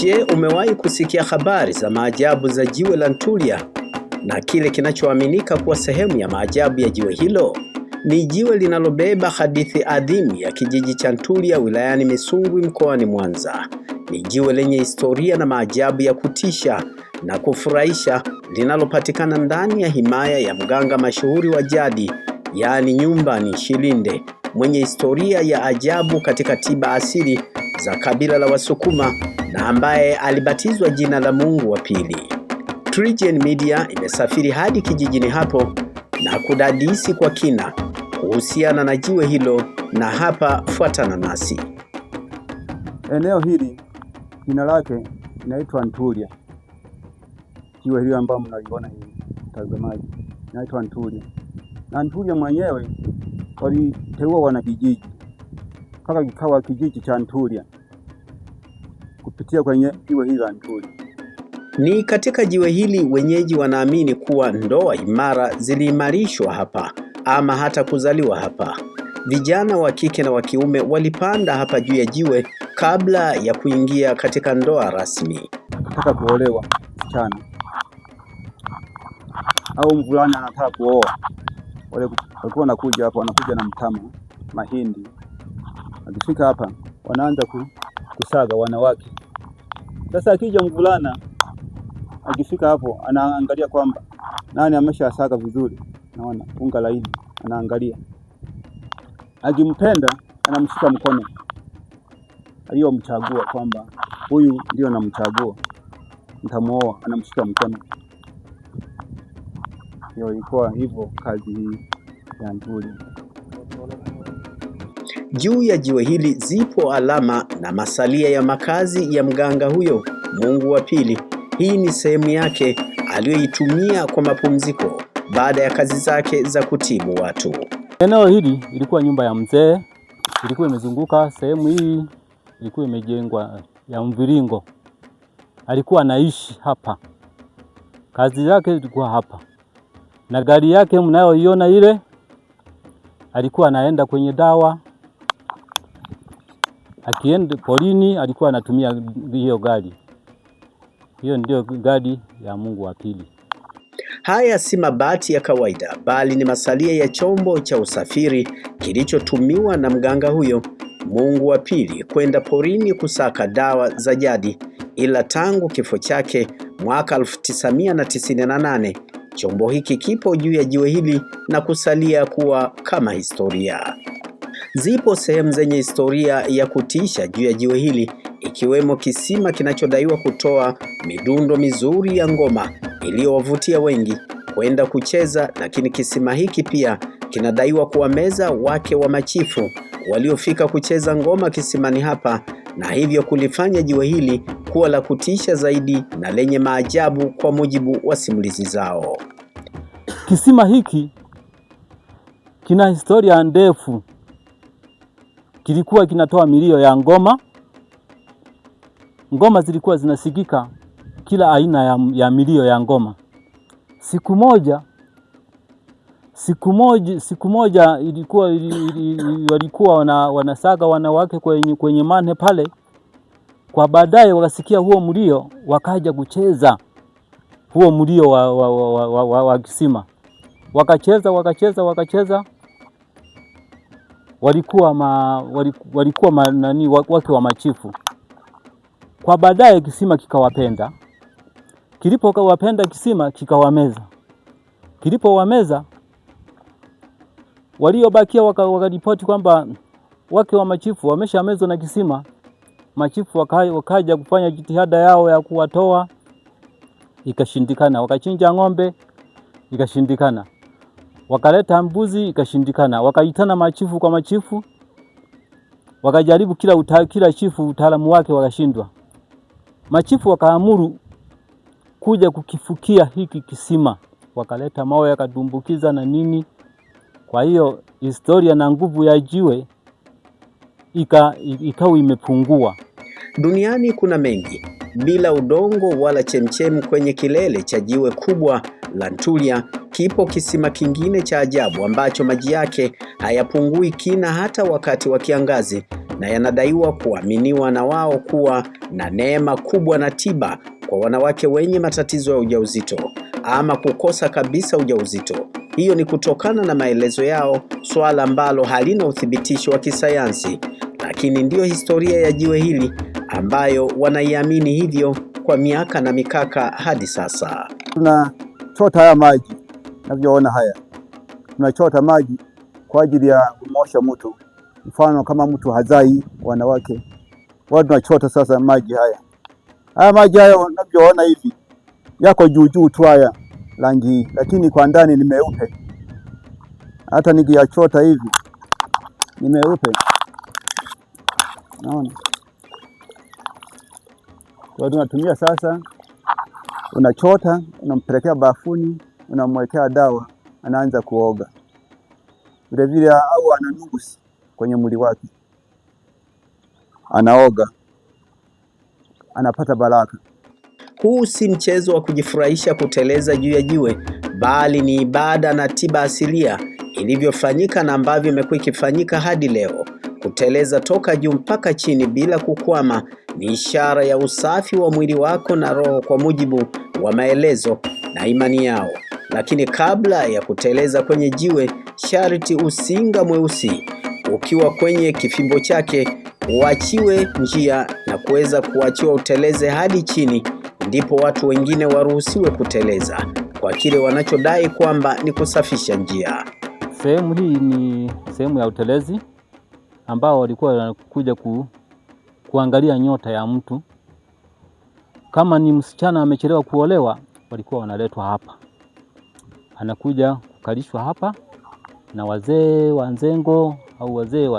Je, umewahi kusikia habari za maajabu za jiwe la Ntulia na kile kinachoaminika kuwa sehemu ya maajabu ya jiwe hilo? Ni jiwe linalobeba hadithi adhimu ya kijiji cha Ntulia wilayani Misungwi mkoani Mwanza. Ni jiwe lenye historia na maajabu ya kutisha na kufurahisha linalopatikana ndani ya himaya ya mganga mashuhuri wa jadi, yaani Nyumbani Shilinde, mwenye historia ya ajabu katika tiba asili za kabila la Wasukuma na ambaye alibatizwa jina la Mungu wa Pili. TriGen Media imesafiri hadi kijijini hapo na kudadisi kwa kina kuhusiana na jiwe hilo, na hapa fuatana nasi. Eneo hili jina lake inaitwa Ntulia. Jiwe hili ambalo mnaliona hivi mtazamaji, inaitwa Ntulia. Na Ntulia mwenyewe waliteua wanakijiji kama kikawa kijiji cha Ntulia kupitia kwenye jiwe hili la Ntulia. Ni katika jiwe hili wenyeji wanaamini kuwa ndoa imara ziliimarishwa hapa ama hata kuzaliwa hapa. Vijana wa kike na wa kiume walipanda hapa juu ya jiwe kabla ya kuingia katika ndoa rasmi. Anataka kuolewa msichana au mvulana anataka kuoa, wale walikuwa wanakuja hapa, wanakuja na mtama, mahindi. Akifika hapa wanaanza kusaga wanawake. Sasa akija mvulana, akifika hapo anaangalia kwamba nani ameshasaga vizuri, naona unga laini, anaangalia. Akimpenda anamshika mkono, aliyomchagua kwamba huyu ndio namchagua, nitamuoa, anamshika mkono. Hiyo ilikuwa hivyo kazi hii ya Ntulia. Juu ya jiwe hili zipo alama na masalia ya makazi ya mganga huyo Mungu wa Pili. Hii ni sehemu yake aliyoitumia kwa mapumziko baada ya kazi zake za kutibu watu. Eneo hili ilikuwa nyumba ya mzee, ilikuwa imezunguka sehemu hii, ilikuwa imejengwa ya mviringo. Alikuwa anaishi hapa, kazi yake ilikuwa hapa, na gari yake mnayoiona ile, alikuwa anaenda kwenye dawa. Akienda porini alikuwa anatumia hiyo gari. Hiyo ndio gari ya Mungu wa Pili. Haya si mabati ya kawaida, bali ni masalia ya chombo cha usafiri kilichotumiwa na mganga huyo Mungu wa Pili kwenda porini kusaka dawa za jadi. Ila tangu kifo chake mwaka 1998, chombo hiki kipo juu ya jiwe hili na kusalia kuwa kama historia. Zipo sehemu zenye historia ya kutisha juu ya jiwe hili, ikiwemo kisima kinachodaiwa kutoa midundo mizuri ya ngoma iliyowavutia wengi kwenda kucheza, lakini kisima hiki pia kinadaiwa kuwameza wake wa machifu waliofika kucheza ngoma kisimani hapa, na hivyo kulifanya jiwe hili kuwa la kutisha zaidi na lenye maajabu kwa mujibu wa simulizi zao. Kisima hiki kina historia ndefu. Kilikuwa kinatoa milio ya ngoma. Ngoma zilikuwa zinasikika kila aina ya milio ya ngoma. Siku moja walikuwa wanasaga wanawake kwenye mane pale. Kwa baadaye wakasikia huo mlio, wakaja kucheza huo mlio wa kisima. Wakacheza. Walikuwa nani wake wa machifu. Kwa baadaye kisima kikawapenda. Kilipowapenda kisima kikawameza. Kilipowameza, waliobakia wakaripoti kwamba wake wa machifu wameshamezwa na kisima. Machifu wakaja kufanya jitihada yao ya kuwatoa, ikashindikana. Wakachinja ng'ombe, ikashindikana. Wakaleta mbuzi, ikashindikana. Wakaitana machifu kwa machifu, wakajaribu kila chifu utaalamu wake, wakashindwa. Machifu wakaamuru kuja kukifukia hiki kisima, wakaleta mawe yakadumbukiza na nini. Kwa hiyo historia na nguvu ya jiwe ikawa imepungua. Duniani kuna mengi bila udongo wala chemchem. Kwenye kilele cha jiwe kubwa la Ntulia kipo kisima kingine cha ajabu ambacho maji yake hayapungui kina hata wakati wa kiangazi, na yanadaiwa kuaminiwa na wao kuwa na neema kubwa na tiba kwa wanawake wenye matatizo ya ujauzito ama kukosa kabisa ujauzito. Hiyo ni kutokana na maelezo yao, swala ambalo halina uthibitisho wa kisayansi, lakini ndiyo historia ya jiwe hili ambayo wanaiamini hivyo kwa miaka na mikaka hadi sasa. Tunachota haya maji, navyoona haya, tunachota maji kwa ajili ya kumosha mtu. Mfano kama mtu hazai, wanawake wao, tunachota sasa maji haya. Haya maji hayo navyoona hivi yako juu tu haya rangi, lakini kwa ndani ni meupe. Hata nikiyachota hivi ni meupe, naona. Kwa tunatumia sasa, unachota, unampelekea bafuni, unamwekea dawa, anaanza kuoga. Vile vile au ananugusi kwenye mwili wake, anaoga, anapata baraka. Huu si mchezo wa kujifurahisha kuteleza juu ya jiwe, bali ni ibada na tiba asilia ilivyofanyika na ambavyo imekuwa ikifanyika hadi leo. Kuteleza toka juu mpaka chini bila kukwama ni ishara ya usafi wa mwili wako na roho, kwa mujibu wa maelezo na imani yao. Lakini kabla ya kuteleza kwenye jiwe, sharti usinga mweusi ukiwa kwenye kifimbo chake uachiwe njia na kuweza kuachiwa uteleze hadi chini, ndipo watu wengine waruhusiwe kuteleza kwa kile wanachodai kwamba ni kusafisha njia. Sehemu hii ni sehemu ya utelezi ambao walikuwa wanakuja kuangalia nyota ya mtu. Kama ni msichana amechelewa kuolewa, walikuwa wanaletwa hapa, anakuja kukalishwa hapa na wazee wa nzengo au wazee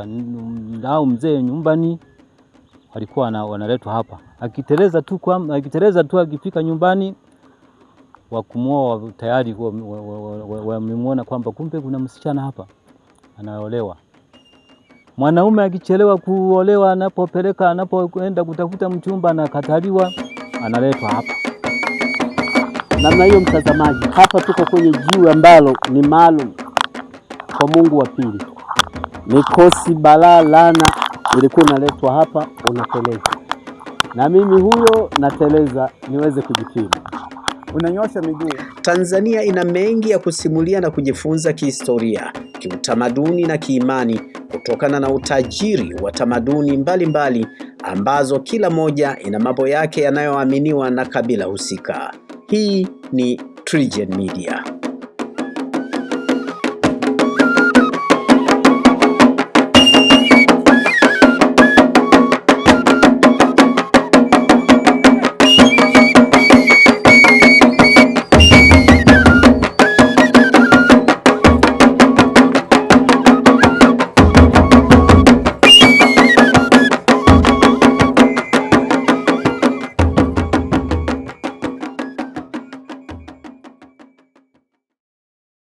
au mzee nyumbani, walikuwa wanaletwa hapa. Akiteleza tu akifika nyumbani, wakumuoa tayari wamemuona kwamba kumbe kuna msichana hapa anaolewa. Mwanaume akichelewa kuolewa, anapoenda kutafuta mchumba na kataliwa, analetwa hapa. Namna hiyo, mtazamaji, hapa tuko kwenye jiwe ambalo ni maalum kwa Mungu wa pili. Mikosi, balaa, laana ilikuwa inaletwa hapa, unateleza. Na mimi huyo nateleza niweze kujikimu. Unanyosha miguu. Tanzania ina mengi ya kusimulia na kujifunza kihistoria, kiutamaduni na kiimani kutokana na utajiri wa tamaduni mbalimbali ambazo kila moja ina mambo yake yanayoaminiwa na kabila husika. Hii ni TriGen Media.